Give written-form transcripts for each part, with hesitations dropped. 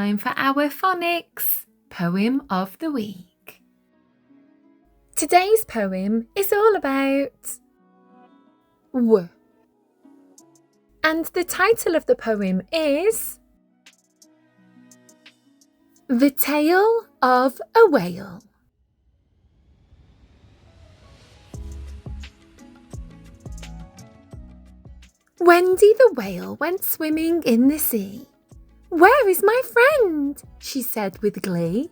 time for our phonics poem of the week. Today's poem is all about W. And the title of the poem is The Tale of a Whale. Wendy the whale went swimming in the sea. "Where is my friend?" she said with glee.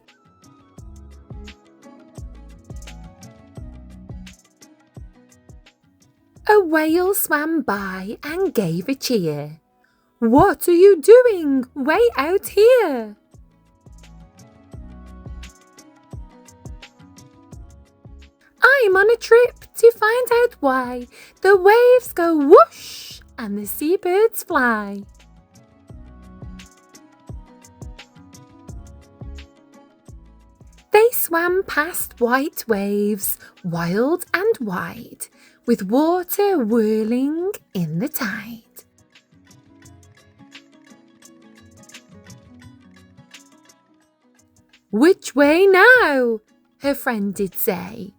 A whale swam by and gave a cheer. "What are you doing way out here?" "I'm on a trip to find out why the waves go whoosh and the seabirds fly." They swam past white waves, wild and wide, with water whirling in the tide. "Which way now?" her friend did say.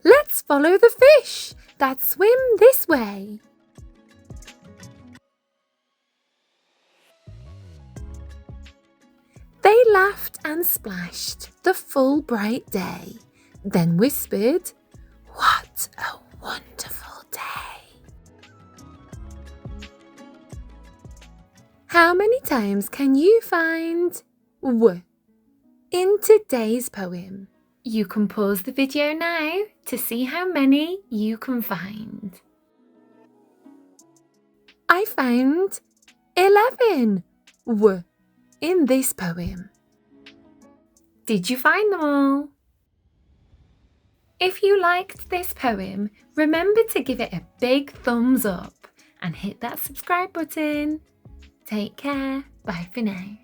"Let's follow the fish that swim this way." They laughed and splashed the full bright day, then whispered, "What a wonderful day." How many times can you find W in today's poem? You can pause the video now to see how many you can find. I found 11 W in this poem. Did you find them all? If you liked this poem, remember to give it a big thumbs up and hit that subscribe button. Take care. Bye for now.